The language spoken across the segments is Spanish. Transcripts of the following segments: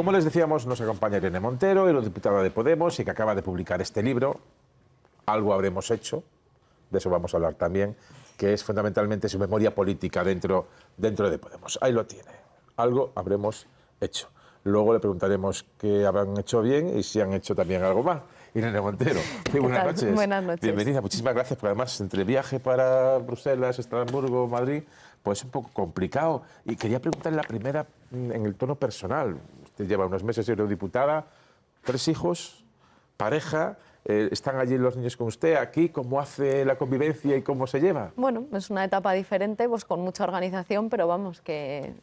Como les decíamos, nos acompaña Irene Montero, eurodiputada de Podemos, y que acaba de publicar este libro, Algo habremos hecho, de eso vamos a hablar también, que es fundamentalmente su memoria política dentro de Podemos. Ahí lo tiene, algo habremos hecho. Luego le preguntaremos qué habrán hecho bien y si han hecho también algo mal. Irene Montero, muy buenas noches. Buenas noches. Bienvenida, muchísimas gracias, porque además entre viaje para Bruselas, Estrasburgo, Madrid, pues es un poco complicado. Y quería preguntarle la primera en el tono personal. Usted lleva unos meses eurodiputada, 3 hijos, pareja, están allí los niños con usted, aquí, ¿cómo hace la convivencia y cómo se lleva? Bueno, es una etapa diferente, pues con mucha organización, pero vamos, que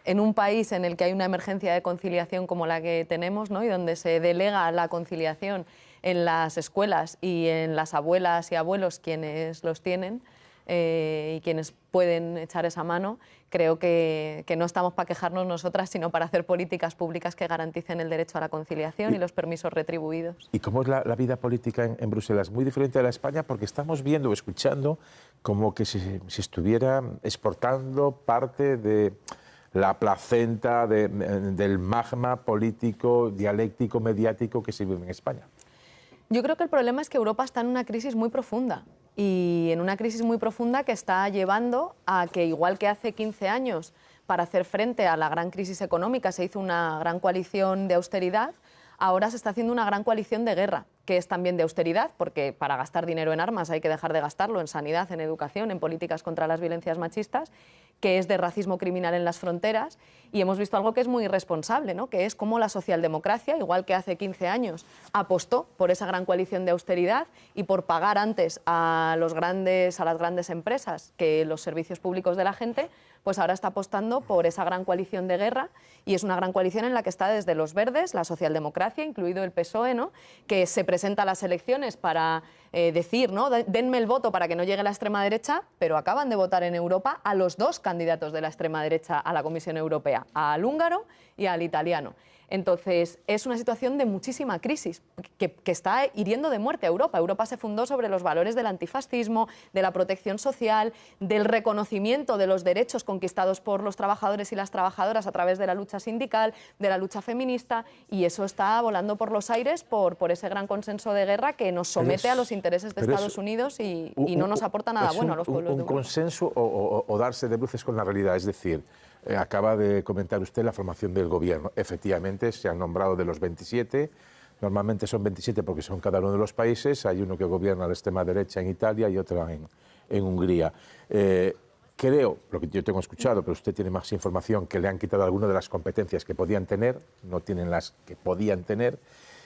en un país en el que hay una emergencia de conciliación como la que tenemos, ¿no? Y donde se delega la conciliación en las escuelas y en las abuelas y abuelos quienes los tienen y quienes pueden echar esa mano, creo que no estamos para quejarnos nosotras, sino para hacer políticas públicas que garanticen el derecho a la conciliación y los permisos retribuidos. ¿Y cómo es la vida política en Bruselas? Muy diferente de la España, porque estamos viendo o escuchando como que se estuviera exportando parte de la placenta del magma político, dialéctico, mediático que se vive en España. Yo creo que el problema es que Europa está en una crisis muy profunda y en una crisis muy profunda que está llevando a que, igual que hace 15 años, para hacer frente a la gran crisis económica se hizo una gran coalición de austeridad, ahora se está haciendo una gran coalición de guerra, que es también de austeridad, porque para gastar dinero en armas hay que dejar de gastarlo en sanidad, en educación, en políticas contra las violencias machistas, que es de racismo criminal en las fronteras, y hemos visto algo que es muy irresponsable, ¿no? Que es cómo la socialdemocracia, igual que hace 15 años, apostó por esa gran coalición de austeridad y por pagar antes a las grandes empresas que los servicios públicos de la gente, pues ahora está apostando por esa gran coalición de guerra, y es una gran coalición en la que está desde los verdes, la socialdemocracia, incluido el PSOE, ¿no? Que se presenta a las elecciones para decir, ¿no? Denme el voto para que no llegue la extrema derecha, pero acaban de votar en Europa a los 2 candidatos de la extrema derecha a la Comisión Europea, al húngaro y al italiano. Entonces, es una situación de muchísima crisis que está hiriendo de muerte a Europa. Europa se fundó sobre los valores del antifascismo, de la protección social, del reconocimiento de los derechos conquistados por los trabajadores y las trabajadoras a través de la lucha sindical, de la lucha feminista, y eso está volando por los aires por ese gran consenso de guerra que nos somete a los intereses de Estados Unidos y no nos aporta nada bueno a los pueblos de Europa. ¿Un consenso o darse de bruces con la realidad? Es decir, acaba de comentar usted la formación del gobierno. Efectivamente, se han nombrado de los 27. Normalmente son 27 porque son cada uno de los países. Hay uno que gobierna a la extrema derecha en Italia y otro en Hungría. Creo, lo que yo tengo escuchado, pero usted tiene más información, que le han quitado algunas de las competencias que podían tener, no tienen las que podían tener.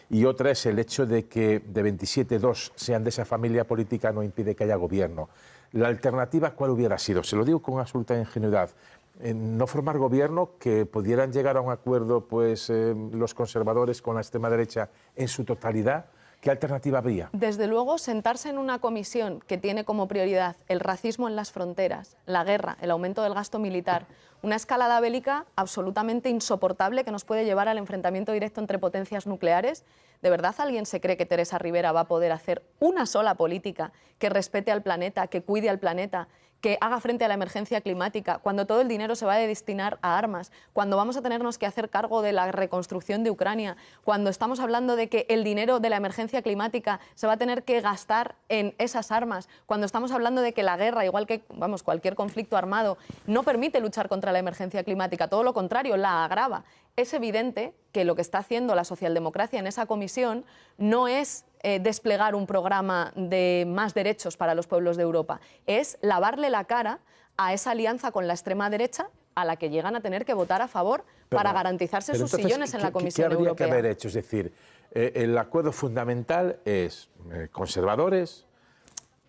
Y otra es el hecho de que de 27, 2 sean de esa familia política no impide que haya gobierno. La alternativa, ¿cuál hubiera sido? Se lo digo con absoluta ingenuidad. No formar gobierno, que pudieran llegar a un acuerdo pues, los conservadores con la extrema derecha en su totalidad. ¿Qué alternativa habría? Desde luego, sentarse en una comisión que tiene como prioridad el racismo en las fronteras, la guerra, el aumento del gasto militar, una escalada bélica absolutamente insoportable que nos puede llevar al enfrentamiento directo entre potencias nucleares. ¿De verdad alguien se cree que Teresa Rivera va a poder hacer una sola política que respete al planeta, que cuide al planeta, que haga frente a la emergencia climática, cuando todo el dinero se va a destinar a armas, cuando vamos a tenernos que hacer cargo de la reconstrucción de Ucrania, cuando estamos hablando de que el dinero de la emergencia climática se va a tener que gastar en esas armas, cuando estamos hablando de que la guerra, igual que cualquier conflicto armado, no permite luchar contra la emergencia climática, todo lo contrario, la agrava? Es evidente que lo que está haciendo la socialdemocracia en esa comisión no es desplegar un programa de más derechos para los pueblos de Europa, es lavarle la cara a esa alianza con la extrema derecha a la que llegan a tener que votar a favor para garantizarse sus sillones en la Comisión Europea. ¿Qué habría que haber hecho? Es decir, el acuerdo fundamental es conservadores.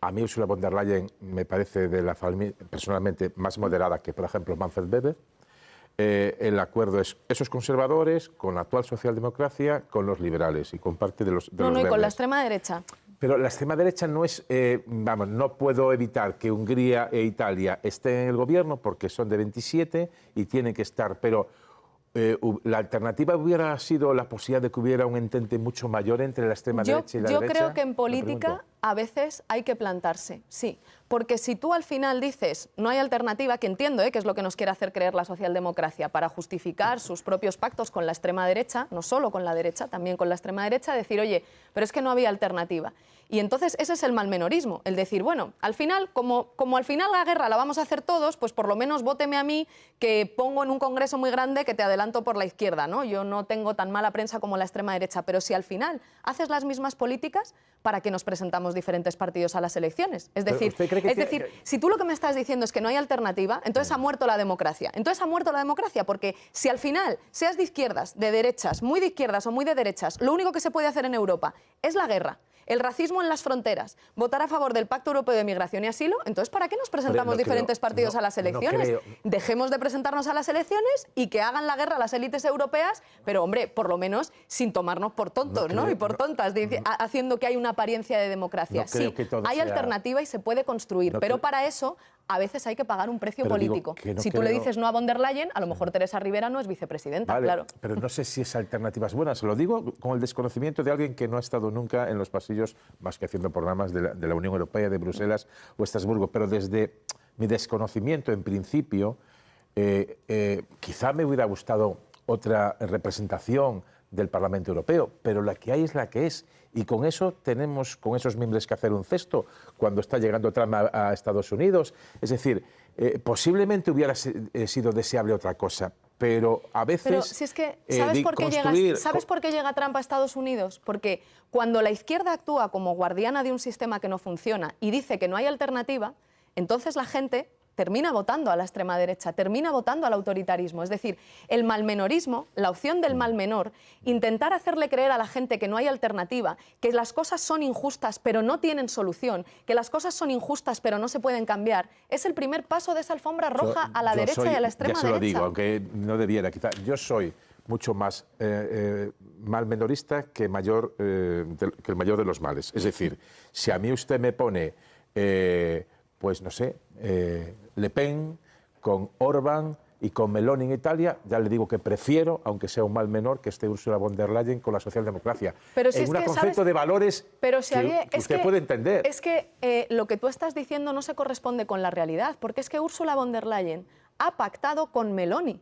A mí Ursula von der Leyen me parece de la familia personalmente más moderada que, por ejemplo, Manfred Weber. El acuerdo es esos conservadores con la actual socialdemocracia, con los liberales y con parte de los verdes. Y con la extrema derecha. Pero la extrema derecha no es, no puedo evitar que Hungría e Italia estén en el gobierno porque son de 27 y tienen que estar, pero la alternativa hubiera sido la posibilidad de que hubiera un entente mucho mayor entre la extrema derecha y la derecha. Yo creo que en política a veces hay que plantarse, sí. Porque si tú al final dices no hay alternativa, que entiendo que es lo que nos quiere hacer creer la socialdemocracia para justificar sus propios pactos con la extrema derecha, no solo con la derecha, también con la extrema derecha, decir, oye, pero es que no había alternativa. Y entonces ese es el malmenorismo, el decir, bueno, al final, como al final la guerra la vamos a hacer todos, pues por lo menos vóteme a mí, que pongo en un congreso muy grande que te adelanto por la izquierda, ¿no? Yo no tengo tan mala prensa como la extrema derecha, pero si al final haces las mismas políticas, ¿para qué nos presentamos diferentes partidos a las elecciones? Es decir, si tú lo que me estás diciendo es que no hay alternativa, entonces ha muerto la democracia. Entonces ha muerto la democracia, porque si al final, seas de izquierdas, de derechas, muy de izquierdas o muy de derechas, lo único que se puede hacer en Europa es la guerra, el racismo en las fronteras, votar a favor del Pacto Europeo de Migración y Asilo, entonces ¿para qué nos presentamos diferentes partidos a las elecciones? Dejemos de presentarnos a las elecciones y que hagan la guerra las élites europeas, pero hombre, por lo menos sin tomarnos por tontos, ¿no? Y por tontas, haciendo que hay una apariencia de democracia. Sí, hay alternativa y se puede construir, pero para eso a veces hay que pagar un precio político. Si tú le dices no a von der Leyen, a lo mejor Teresa Rivera no es vicepresidenta, vale, claro. Pero no sé si esa alternativa es buena. Se lo digo con el desconocimiento de alguien que no ha estado nunca en los pasillos, más que haciendo programas de la Unión Europea, de Bruselas o Estrasburgo. Pero desde mi desconocimiento, en principio, quizá me hubiera gustado otra representación del Parlamento Europeo, pero la que hay es la que es. Y con eso tenemos, con esos miembros, que hacer un cesto cuando está llegando Trump a Estados Unidos. Es decir, posiblemente hubiera sido deseable otra cosa, pero a veces... Pero si es que, ¿sabes por qué llega Trump a Estados Unidos? Porque cuando la izquierda actúa como guardiana de un sistema que no funciona y dice que no hay alternativa, entonces la gente termina votando a la extrema derecha, termina votando al autoritarismo. Es decir, el malmenorismo, la opción del mal menor, intentar hacerle creer a la gente que no hay alternativa, que las cosas son injustas pero no tienen solución, que las cosas son injustas pero no se pueden cambiar, es el primer paso de esa alfombra roja a la derecha y a la extrema derecha. Ya se lo digo, aunque no debiera, quizá. Yo soy mucho más malmenorista que el mayor de los males. Es decir, si a mí usted me pone... pues no sé, Le Pen con Orbán y con Meloni en Italia, ya le digo que prefiero, aunque sea un mal menor, que esté Ursula von der Leyen con la socialdemocracia. Pero si en un concepto de valores pero si que usted puede entender. Es que lo que tú estás diciendo no se corresponde con la realidad, porque es que Ursula von der Leyen ha pactado con Meloni.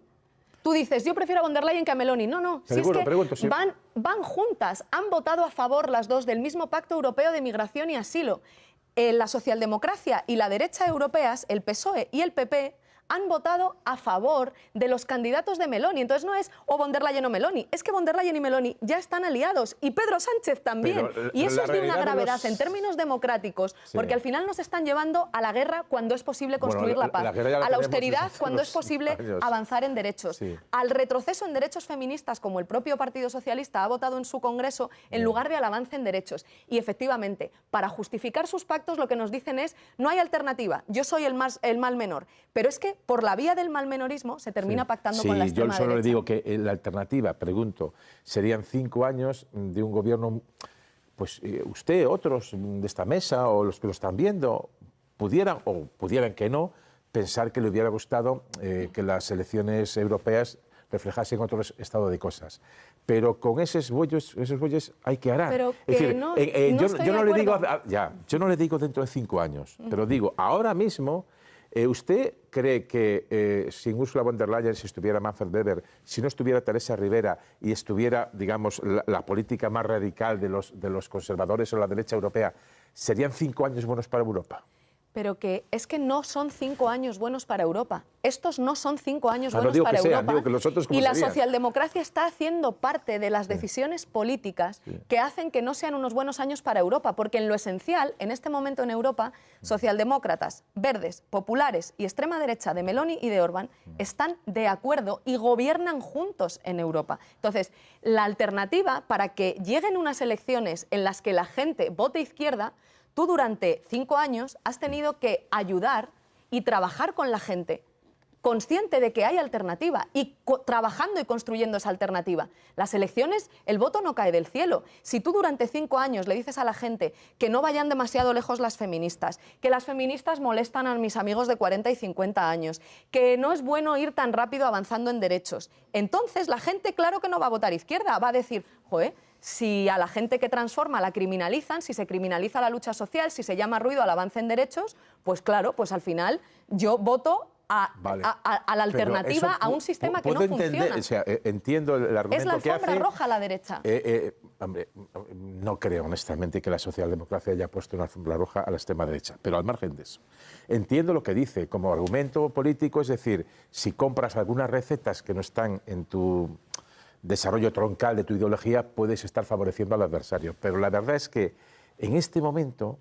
Tú dices, yo prefiero a von der Leyen que a Meloni. No, no, si es que van juntas, han votado a favor las dos del mismo Pacto Europeo de Migración y Asilo. La socialdemocracia y la derecha europeas, el PSOE y el PP, han votado a favor de los candidatos de Meloni. Entonces no es o von der Leyen o Meloni, es que von der Leyen y Meloni ya están aliados, y Pedro Sánchez también. Y eso es de una gravedad en términos democráticos, porque al final nos están llevando a la guerra cuando es posible construir la paz, a la austeridad cuando es posible avanzar en derechos, al retroceso en derechos feministas, como el propio Partido Socialista ha votado en su Congreso, en lugar de al avance en derechos. Y efectivamente, para justificar sus pactos lo que nos dicen es no hay alternativa, yo soy el mal menor, pero es que por la vía del malmenorismo se termina pactando con la extrema derecha. Yo solo le digo que la alternativa, pregunto, serían 5 años de un gobierno, pues usted, otros de esta mesa o los que lo están viendo, pudieran que no, pensar que le hubiera gustado que las elecciones europeas reflejasen otro estado de cosas. Pero con esos bueyes hay que arar. Pero que yo no le digo dentro de 5 años, pero digo ahora mismo. ¿Usted cree que sin Ursula von der Leyen, si estuviera Manfred Weber, si no estuviera Teresa Rivera y estuviera, digamos, la política más radical de los conservadores o la derecha europea, serían 5 años buenos para Europa? Pero que es que no son 5 años buenos para Europa. Estos no son 5 años buenos para Europa. Digo que los otros, y la socialdemocracia está haciendo parte de las decisiones políticas que hacen que no sean unos buenos años para Europa, porque en lo esencial, en este momento en Europa, socialdemócratas, verdes, populares y extrema derecha de Meloni y de Orbán están de acuerdo y gobiernan juntos en Europa. Entonces, la alternativa para que lleguen unas elecciones en las que la gente vote izquierda, tú durante 5 años has tenido que ayudar y trabajar con la gente consciente de que hay alternativa y trabajando y construyendo esa alternativa. Las elecciones, el voto no cae del cielo. Si tú durante 5 años le dices a la gente que no vayan demasiado lejos las feministas, que las feministas molestan a mis amigos de 40 y 50 años, que no es bueno ir tan rápido avanzando en derechos, entonces la gente claro que no va a votar izquierda, va a decir, joder, si a la gente que transforma la criminalizan, si se criminaliza la lucha social, si se llama ruido al avance en derechos, pues claro, pues al final yo voto a la alternativa, a un sistema que no funciona. O sea, entiendo el argumento que hace. Es la alfombra roja a la derecha. Hombre, no creo honestamente que la socialdemocracia haya puesto una alfombra roja a la extrema derecha, pero al margen de eso. Entiendo lo que dice como argumento político, es decir, si compras algunas recetas que no están en tu desarrollo troncal de tu ideología, puedes estar favoreciendo al adversario. Pero la verdad es que en este momento,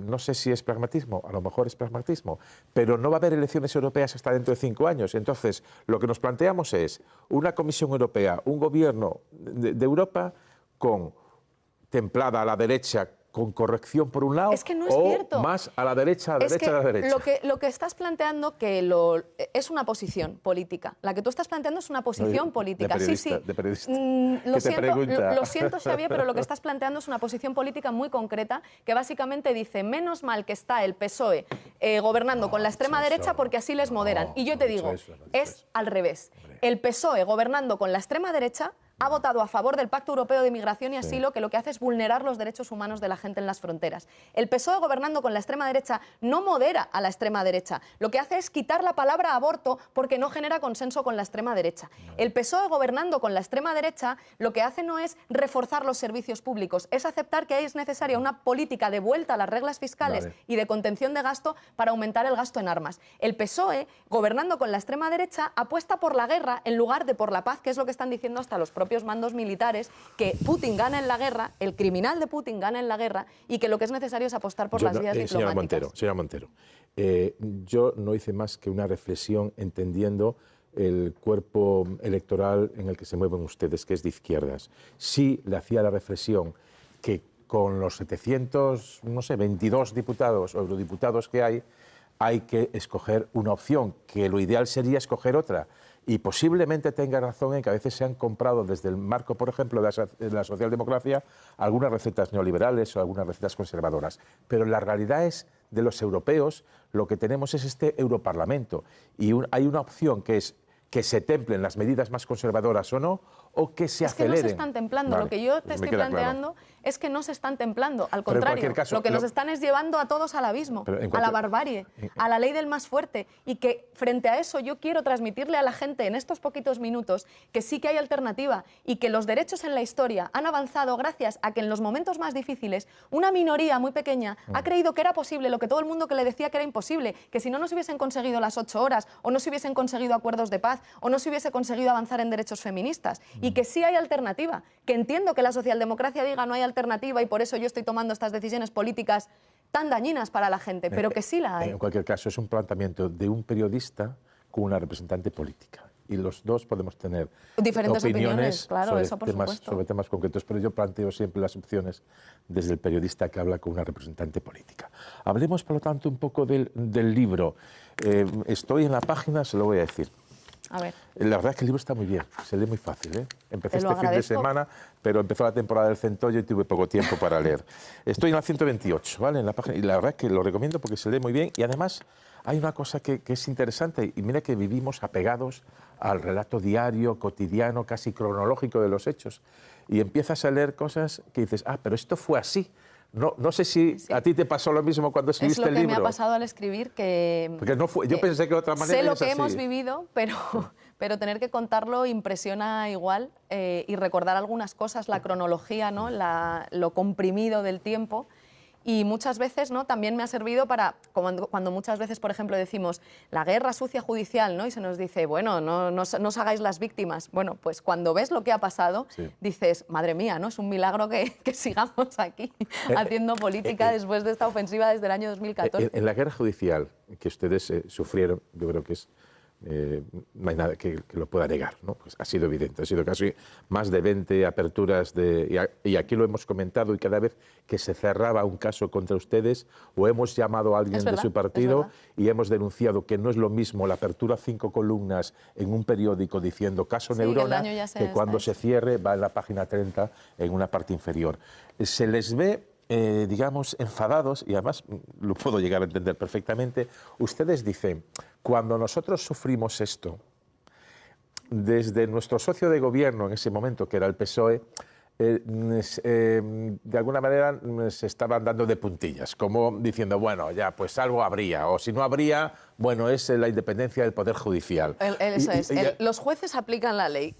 no sé si es pragmatismo, a lo mejor es pragmatismo, pero no va a haber elecciones europeas hasta dentro de 5 años. Entonces, lo que nos planteamos es una Comisión Europea, un gobierno de Europa templada a la derecha, con corrección por un lado, es que no es o cierto. Más a la derecha, a la derecha, a la derecha. Lo que estás planteando es una posición política. La que tú estás planteando es una posición política. De periodista. Lo siento, Xavier, pero lo que estás planteando es una posición política muy concreta que básicamente dice, menos mal que está el PSOE gobernando con la extrema derecha porque así les moderan. Y yo te digo, es al revés. El PSOE gobernando con la extrema derecha ha votado a favor del Pacto Europeo de Migración y Asilo, que lo que hace es vulnerar los derechos humanos de la gente en las fronteras. El PSOE, gobernando con la extrema derecha, no modera a la extrema derecha. Lo que hace es quitar la palabra aborto porque no genera consenso con la extrema derecha. El PSOE, gobernando con la extrema derecha, lo que hace no es reforzar los servicios públicos, es aceptar que es necesaria una política de vuelta a las reglas fiscales y de contención de gasto para aumentar el gasto en armas. El PSOE, gobernando con la extrema derecha, apuesta por la guerra en lugar de por la paz, que es lo que están diciendo hasta los propios mandos militares, que Putin gana en la guerra, el criminal de Putin gana en la guerra y que lo que es necesario es apostar por las vías diplomáticas. Señora Montero, yo no hice más que una reflexión entendiendo el cuerpo electoral en el que se mueven ustedes, que es de izquierdas. Sí le hacía la reflexión que con los 722 diputados o eurodiputados que hay que escoger una opción, que lo ideal sería escoger otra. Y posiblemente tenga razón en que a veces se han comprado desde el marco, por ejemplo, de la socialdemocracia, algunas recetas neoliberales o algunas recetas conservadoras. Pero la realidad es, de los europeos, lo que tenemos es este Europarlamento. Y hay una opción que es que se templen las medidas más conservadoras o no, o que se aceleren. Es que no se están templando. Vale, lo que yo te estoy planteando es que no se están templando. Al contrario, lo que nos están es llevando a todos al abismo, a la barbarie, a la ley del más fuerte. Y que frente a eso yo quiero transmitirle a la gente en estos poquitos minutos que sí que hay alternativa y que los derechos en la historia han avanzado gracias a que en los momentos más difíciles una minoría muy pequeña ha creído que era posible lo que todo el mundo que le decía que era imposible, que si no, no se hubiesen conseguido las 8 horas o no se hubiesen conseguido acuerdos de paz o no se hubiese conseguido avanzar en derechos feministas. Y que sí hay alternativa, que entiendo que la socialdemocracia diga no hay alternativa y por eso yo estoy tomando estas decisiones políticas tan dañinas para la gente, pero que sí la hay. En cualquier caso, es un planteamiento de un periodista con una representante política. Y los dos podemos tener diferentes opiniones, claro, sobre, eso por sobre temas concretos, pero yo planteo siempre las opciones desde el periodista que habla con una representante política. Hablemos, por lo tanto, un poco del libro. Estoy en la página, se lo voy a decir. A ver. La verdad es que el libro está muy bien, se lee muy fácil. Empecé este fin de semana, pero empezó la temporada del Centollo y tuve poco tiempo para leer. Estoy en la 128, ¿vale? En la página, y la verdad es que lo recomiendo porque se lee muy bien y además hay una cosa que es interesante y mira que vivimos apegados al relato diario, cotidiano, casi cronológico de los hechos y empiezas a leer cosas que dices, pero esto fue así. No sé si a ti te pasó lo mismo cuando escribiste el libro. Es lo que me ha pasado al escribir, que... Porque no fue, yo pensé que de otra manera sé lo que hemos vivido, pero tener que contarlo impresiona igual y recordar algunas cosas, la cronología, ¿no? Lo comprimido del tiempo. Y muchas veces, ¿no? También me ha servido para, cuando muchas veces, por ejemplo, decimos la guerra sucia judicial, ¿no? Y se nos dice, bueno, no os hagáis las víctimas. Bueno, pues cuando ves lo que ha pasado, dices, madre mía, ¿no? Es un milagro que sigamos aquí haciendo política después de esta ofensiva desde el año 2014. En la guerra judicial que ustedes sufrieron, yo creo que es no hay nada que lo pueda negar, ¿no? Pues ha sido evidente, ha sido casi más de 20 aperturas y aquí lo hemos comentado, y cada vez que se cerraba un caso contra ustedes o hemos llamado a alguien de su partido y hemos denunciado que no es lo mismo la apertura 5 columnas en un periódico diciendo caso Neurona que cuando se cierre va en la página 30 en una parte inferior. Se les ve digamos, enfadados, y además lo puedo llegar a entender perfectamente. Ustedes dicen, cuando nosotros sufrimos esto, desde nuestro socio de gobierno en ese momento, que era el PSOE, de alguna manera se estaban dando de puntillas, como diciendo, bueno, ya, pues algo habría, o si no habría, bueno, es la independencia del Poder Judicial. Los jueces aplican la ley.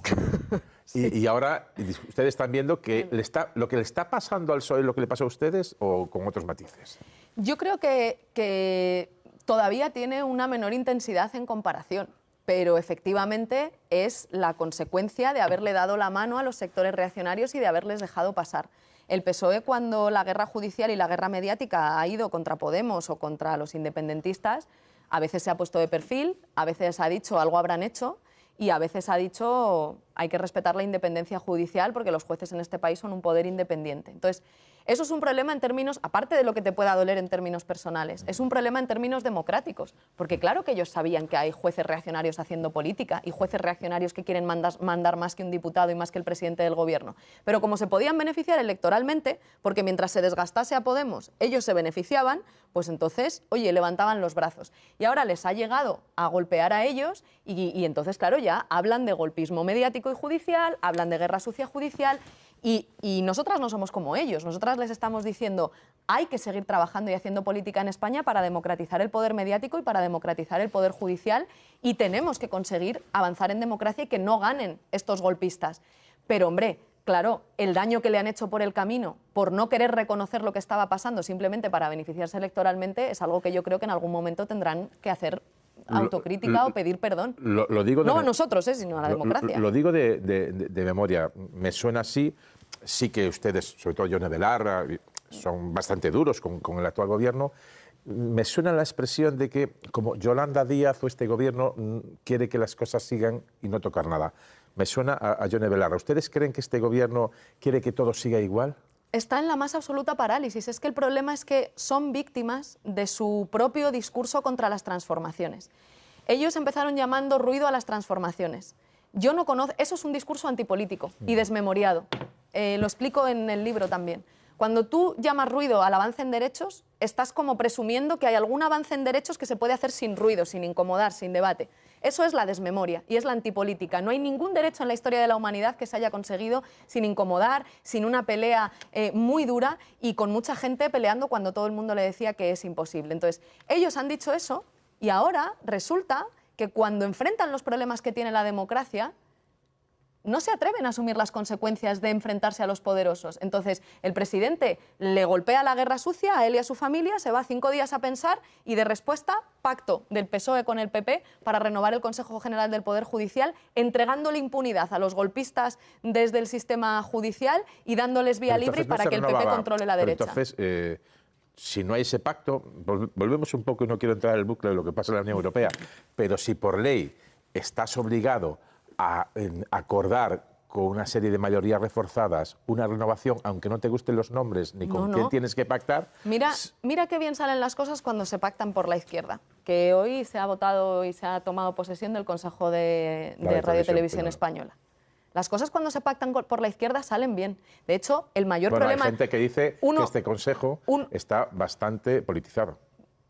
Y ahora ustedes están viendo que lo que le está pasando al PSOE, lo que le pasa a ustedes, o con otros matices. Yo creo que todavía tiene una menor intensidad en comparación, pero efectivamente es la consecuencia de haberle dado la mano a los sectores reaccionarios y de haberles dejado pasar. El PSOE, cuando la guerra judicial y la guerra mediática ha ido contra Podemos o contra los independentistas, a veces se ha puesto de perfil, a veces ha dicho algo habrán hecho, y a veces ha dicho hay que respetar la independencia judicial porque los jueces en este país son un poder independiente. Entonces, eso es un problema en términos, aparte de lo que te pueda doler en términos personales, es un problema en términos democráticos, porque claro que ellos sabían que hay jueces reaccionarios haciendo política y jueces reaccionarios que quieren mandar más que un diputado y más que el presidente del gobierno. Pero como se podían beneficiar electoralmente, porque mientras se desgastase a Podemos, ellos se beneficiaban, pues entonces, oye, levantaban los brazos. Y ahora les ha llegado a golpear a ellos y entonces, claro, ya hablan de golpismo mediático y judicial, hablan de guerra sucia judicial. Y nosotras no somos como ellos. Nosotras les estamos diciendo hay que seguir trabajando y haciendo política en España para democratizar el poder mediático y para democratizar el poder judicial, y tenemos que conseguir avanzar en democracia y que no ganen estos golpistas. Pero, hombre, claro, el daño que le han hecho por el camino, por no querer reconocer lo que estaba pasando simplemente para beneficiarse electoralmente, es algo que yo creo que en algún momento tendrán que hacer autocrítica o pedir perdón. Lo digo no a nosotros, sino a la democracia. Lo digo de memoria. Me suena así. Sí que ustedes, sobre todo Yone Belarra, son bastante duros con el actual gobierno. Me suena la expresión de que, como Yolanda Díaz o este gobierno quiere que las cosas sigan y no tocar nada. Me suena a Yone Belarra. ¿Ustedes creen que este gobierno quiere que todo siga igual? Está en la más absoluta parálisis. Es que el problema es que son víctimas de su propio discurso contra las transformaciones. Ellos empezaron llamando ruido a las transformaciones. Yo no conozco, eso es un discurso antipolítico y desmemoriado. Lo explico en el libro también. Cuando tú llamas ruido al avance en derechos, estás como presumiendo que hay algún avance en derechos que se puede hacer sin ruido, sin incomodar, sin debate. Eso es la desmemoria y es la antipolítica. No hay ningún derecho en la historia de la humanidad que se haya conseguido sin incomodar, sin una pelea muy dura y con mucha gente peleando cuando todo el mundo le decía que es imposible. Entonces, ellos han dicho eso y ahora resulta que cuando enfrentan los problemas que tiene la democracia, no se atreven a asumir las consecuencias de enfrentarse a los poderosos. Entonces, el presidente le golpea la guerra sucia a él y a su familia, se va 5 días a pensar y de respuesta, pacto del PSOE con el PP para renovar el Consejo General del Poder Judicial, entregándole impunidad a los golpistas desde el sistema judicial y dándoles vía libre para que el PP controle la derecha. Entonces, si no hay ese pacto, volvemos un poco, y no quiero entrar en el bucle de lo que pasa en la Unión Europea, pero si por ley estás obligado a acordar con una serie de mayorías reforzadas una renovación, aunque no te gusten los nombres ni con quién tienes que pactar... Mira qué bien salen las cosas cuando se pactan por la izquierda, que hoy se ha votado y se ha tomado posesión del Consejo de Radio y Televisión Española. Las cosas cuando se pactan por la izquierda salen bien. De hecho, el mayor problema... Hay gente que dice que este Consejo está bastante politizado.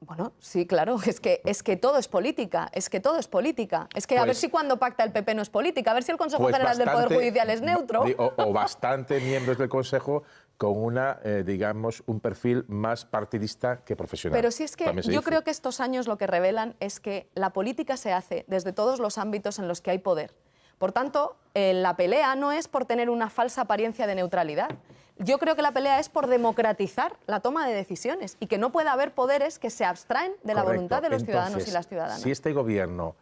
Bueno, sí, claro, es que todo es política, es que todo es política. Es que a ver si cuando pacta el PP no es política, a ver si el Consejo General del Poder Judicial es neutro. O bastante miembros del Consejo con digamos, un perfil más partidista que profesional. Pero sí es que yo creo que estos años lo que revelan es que la política se hace desde todos los ámbitos en los que hay poder. Por tanto, la pelea no es por tener una falsa apariencia de neutralidad. Yo creo que la pelea es por democratizar la toma de decisiones y que no pueda haber poderes que se abstraen de la voluntad de los ciudadanos y las ciudadanas. Si este gobierno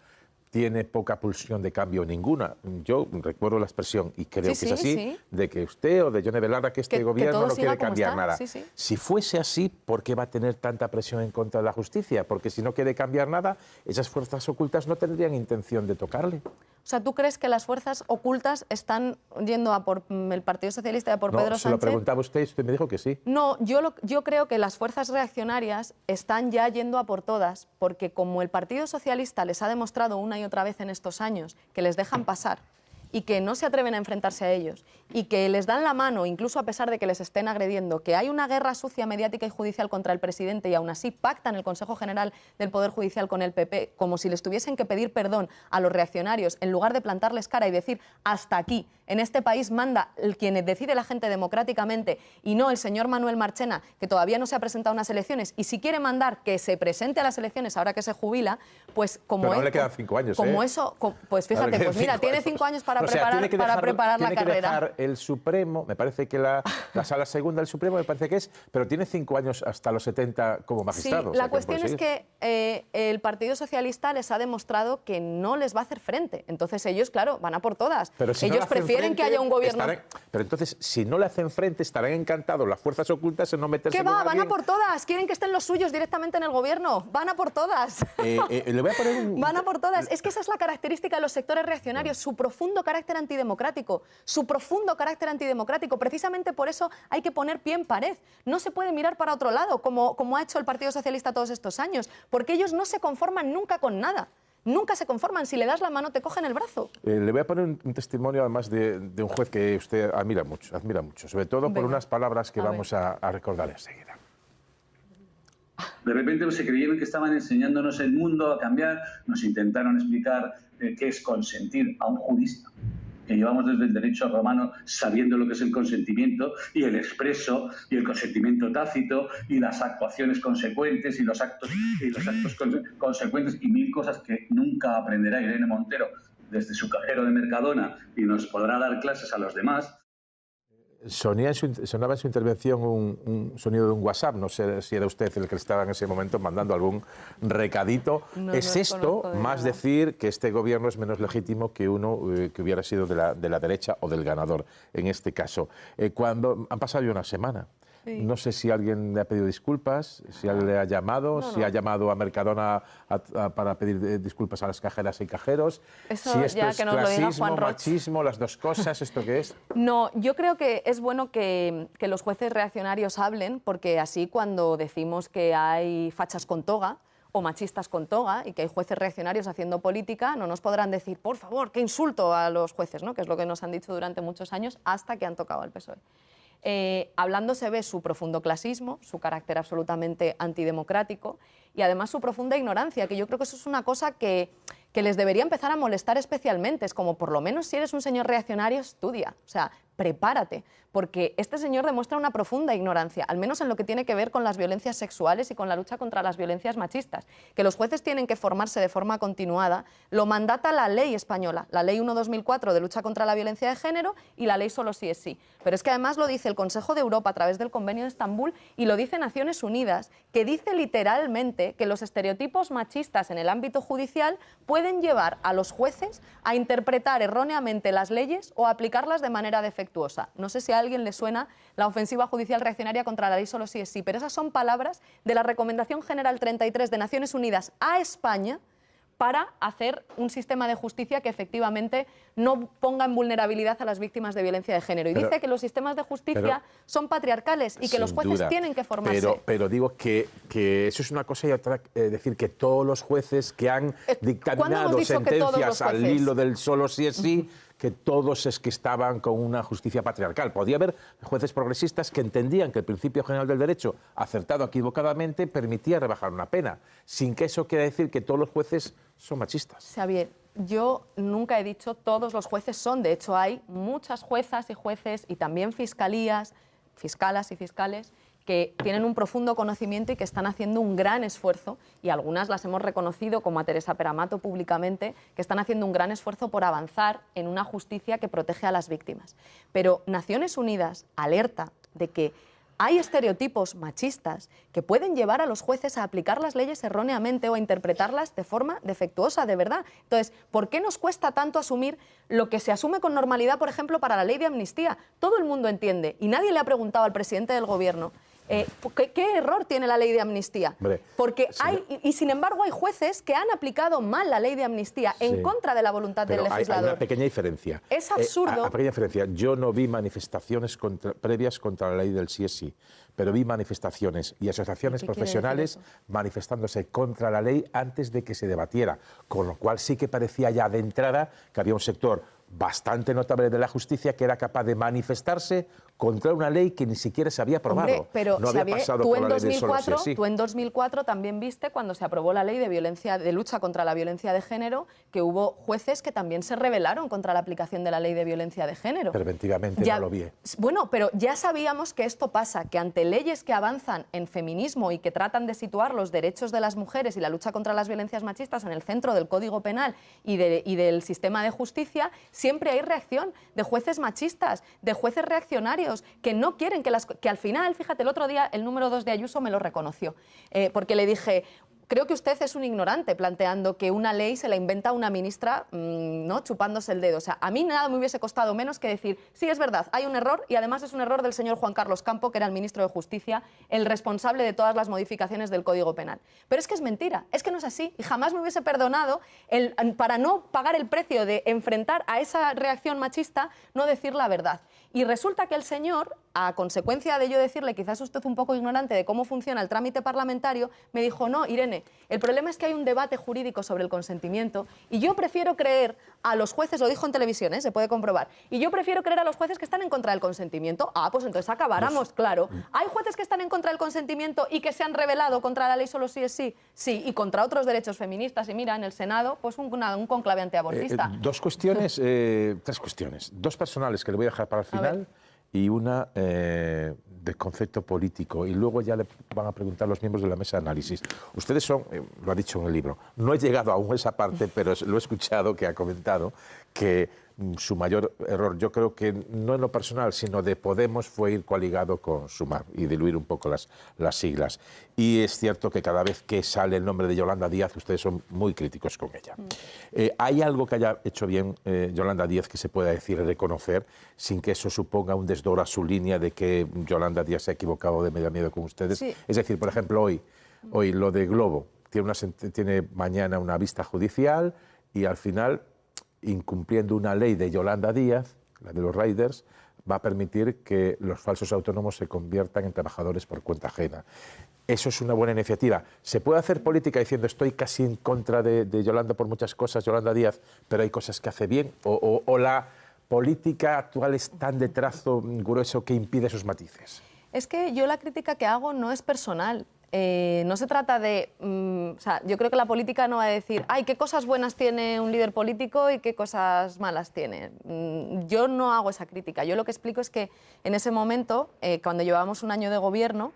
tiene poca pulsión de cambio ninguna. Yo recuerdo la expresión, y creo que es así, de que usted o de Yone Belarra, que este gobierno no quiere cambiar nada. Si fuese así, ¿por qué va a tener tanta presión en contra de la justicia? Porque si no quiere cambiar nada, esas fuerzas ocultas no tendrían intención de tocarle. O sea, ¿tú crees que las fuerzas ocultas están yendo a por el Partido Socialista y a por Pedro Sánchez? Se lo preguntaba usted y usted me dijo que sí. No, yo creo que las fuerzas reaccionarias están ya yendo a por todas, porque como el Partido Socialista les ha demostrado una y otra vez en estos años que les dejan pasar y que no se atreven a enfrentarse a ellos y que les dan la mano, incluso a pesar de que les estén agrediendo, que hay una guerra sucia mediática y judicial contra el presidente y aún así pactan el Consejo General del Poder Judicial con el PP como si les tuviesen que pedir perdón a los reaccionarios en lugar de plantarles cara y decir hasta aquí, en este país manda quien decide la gente democráticamente y no el señor Manuel Marchena, que todavía no se ha presentado a unas elecciones y si quiere mandar que se presente a las elecciones ahora que se jubila, pues como... Pero no le quedan 5 años, como eso, pues fíjate, pues mira, tiene 5 años para preparar la carrera. Dejar el Supremo, me parece que la Sala Segunda del Supremo, me parece que es, pero tiene 5 años hasta los 70 como magistrado. Sí, la cuestión es que el Partido Socialista les ha demostrado que no les va a hacer frente. Entonces ellos, claro, van a por todas. Pero si ellos prefieren que haya un gobierno... Pero entonces, si no le hacen frente, estarán encantados las fuerzas ocultas en no meterse ¿Qué con va? alguien. Van a por todas. Quieren que estén los suyos directamente en el gobierno. Van a por todas. Le voy a poner un... Van a por todas. Es que esa es la característica de los sectores reaccionarios, su profundo carácter antidemocrático. Su profundo carácter antidemocrático. Precisamente por eso hay que poner pie en pared. No se puede mirar para otro lado, como ha hecho el Partido Socialista todos estos años, porque ellos no se conforman nunca con nada. Nunca se conforman. Si le das la mano, te cogen el brazo. Le voy a poner un testimonio, además, de un juez que usted admira mucho, sobre todo por unas palabras que vamos a recordar enseguida. De repente se creyeron que estaban enseñándonos el mundo a cambiar, nos intentaron explicar qué es consentir a un jurista, que llevamos desde el derecho romano sabiendo lo que es el consentimiento y el expreso y el consentimiento tácito y las actuaciones consecuentes y los actos consecuentes y 1000 cosas que nunca aprenderá Irene Montero desde su cajero de Mercadona y nos podrá dar clases a los demás. Sonaba en su intervención un sonido de un WhatsApp, no sé si era usted el que estaba en ese momento mandando algún recadito. No, ¿Es esto más decir que este gobierno es menos legítimo que uno que hubiera sido de la derecha o del ganador, en este caso? Cuando han pasado ya una semana. Sí. No sé si alguien le ha pedido disculpas, si alguien le ha llamado, si ha llamado a Mercadona para pedir disculpas a las cajeras y cajeros. Eso si esto ya es que nos lo diga clasismo, Juan Roch. machismo, las dos cosas, ¿esto qué es? No, yo creo que es bueno que los jueces reaccionarios hablen, porque así cuando decimos que hay fachas con toga o machistas con toga y que hay jueces reaccionarios haciendo política, no nos podrán decir, por favor, qué insulto a los jueces, ¿no? Que es lo que nos han dicho durante muchos años hasta que han tocado al PSOE. Hablando se ve su profundo clasismo, su carácter absolutamente antidemocrático y además su profunda ignorancia, que yo creo que eso es una cosa que les debería empezar a molestar especialmente. Es como, por lo menos si eres un señor reaccionario, estudia, o sea, prepárate, porque este señor demuestra una profunda ignorancia, al menos en lo que tiene que ver con las violencias sexuales y con la lucha contra las violencias machistas. Que los jueces tienen que formarse de forma continuada, lo mandata la ley española, la Ley 1/2004 de lucha contra la violencia de género y la ley Solo sí es sí. Pero es que además lo dice el Consejo de Europa a través del Convenio de Estambul y lo dice Naciones Unidas, que dice literalmente que los estereotipos machistas en el ámbito judicial pueden llevar a los jueces a interpretar erróneamente las leyes o a aplicarlas de manera defectuosa. No sé si a alguien le suena la ofensiva judicial reaccionaria contra la ley Solo sí es sí, pero esas son palabras de la Recomendación General 33 de Naciones Unidas a España para hacer un sistema de justicia que efectivamente no ponga en vulnerabilidad a las víctimas de violencia de género. Y dice que los sistemas de justicia son patriarcales y que los jueces tienen que formarse. Pero digo que eso es una cosa y otra, decir que todos los jueces que han dictaminado sentencias al hilo del Solo sí es sí, que todos es que estaban con una justicia patriarcal. Podía haber jueces progresistas que entendían que el principio general del derecho, acertado equivocadamente, permitía rebajar una pena, sin que eso quiera decir que todos los jueces son machistas. Xavier, yo nunca he dicho todos los jueces son. De hecho, hay muchas juezas y jueces y también fiscalas y fiscales que tienen un profundo conocimiento y que están haciendo un gran esfuerzo, y algunas las hemos reconocido, como a Teresa Peramato públicamente, que están haciendo un gran esfuerzo por avanzar en una justicia que protege a las víctimas. Pero Naciones Unidas alerta de que hay estereotipos machistas que pueden llevar a los jueces a aplicar las leyes erróneamente o a interpretarlas de forma defectuosa, de verdad. Entonces, ¿por qué nos cuesta tanto asumir lo que se asume con normalidad, por ejemplo, para la ley de amnistía? Todo el mundo entiende y nadie le ha preguntado al presidente del Gobierno ¿qué error tiene la ley de amnistía? Porque y sin embargo hay jueces que han aplicado mal la ley de amnistía en contra de la voluntad del legislador. Hay una pequeña diferencia. Es absurdo. Una pequeña diferencia. Yo no vi manifestaciones previas contra la ley del sí es sí, pero vi manifestaciones y asociaciones profesionales manifestándose contra la ley antes de que se debatiera, con lo cual sí que parecía ya de entrada que había un sector bastante notable de la justicia que era capaz de manifestarse contra una ley que ni siquiera se había aprobado. Hombre, pero no había pasado por la ley del solo sí es sí. Tú en 2004 también viste, cuando se aprobó la ley de lucha contra la violencia de género, que hubo jueces que también se rebelaron contra la aplicación de la ley de violencia de género. Preventivamente no lo vi. Bueno, pero ya sabíamos que esto pasa, que ante leyes que avanzan en feminismo y que tratan de situar los derechos de las mujeres y la lucha contra las violencias machistas en el centro del Código Penal y del sistema de justicia, siempre hay reacción de jueces machistas, de jueces reaccionarios, que no quieren que al final, fíjate, el otro día el número 2 de Ayuso me lo reconoció, porque le dije: creo que usted es un ignorante planteando que una ley se la inventa una ministra ¿no? chupándose el dedo. O sea, a mí nada me hubiese costado menos que decir, sí, es verdad, hay un error y además es un error del señor Juan Carlos Campo, que era el ministro de Justicia, el responsable de todas las modificaciones del Código Penal. Pero es que es mentira, es que no es así y jamás me hubiese perdonado para no pagar el precio de enfrentar a esa reacción machista, no decir la verdad. Y resulta que el señor, a consecuencia de yo decirle, quizás usted un poco ignorante de cómo funciona el trámite parlamentario, me dijo, no, Irene, el problema es que hay un debate jurídico sobre el consentimiento y yo prefiero creer a los jueces, lo dijo en televisión, se puede comprobar, y yo prefiero creer a los jueces que están en contra del consentimiento. Ah, pues entonces acabáramos, claro. ¿Hay jueces que están en contra del consentimiento y que se han rebelado contra la ley solo sí es sí? Sí, y contra otros derechos feministas. Y mira, en el Senado, pues un conclave antiabortista. Dos cuestiones, tres cuestiones. Dos personales que le voy a dejar para el final y una de concepto político. Y luego ya le van a preguntar los miembros de la mesa de análisis. Ustedes son, lo ha dicho en el libro, no he llegado aún a esa parte, pero lo he escuchado que ha comentado que su mayor error, yo creo que no en lo personal, sino de Podemos, fue ir coaligado con Sumar y diluir un poco las siglas. Y es cierto que cada vez que sale el nombre de Yolanda Díaz, ustedes son muy críticos con ella. ¿Hay algo que haya hecho bien Yolanda Díaz que se pueda decir y reconocer sin que eso suponga un desdoro a su línea de que Yolanda Díaz se ha equivocado de medio a medio con ustedes? Sí. Es decir, por ejemplo, hoy lo de Globo tiene mañana una vista judicial y al final, incumpliendo una ley de Yolanda Díaz, la de los riders, va a permitir que los falsos autónomos se conviertan en trabajadores por cuenta ajena. Eso es una buena iniciativa. ¿Se puede hacer política diciendo estoy casi en contra de Yolanda por muchas cosas, Yolanda Díaz, pero hay cosas que hace bien? ¿O la política actual es tan de trazo grueso que impide esos matices? Es que yo la crítica que hago no es personal. No se trata de... o sea, yo creo que la política no va a decir, ay, qué cosas buenas tiene un líder político y qué cosas malas tiene. Yo no hago esa crítica. Yo lo que explico es que en ese momento, cuando llevábamos un año de gobierno,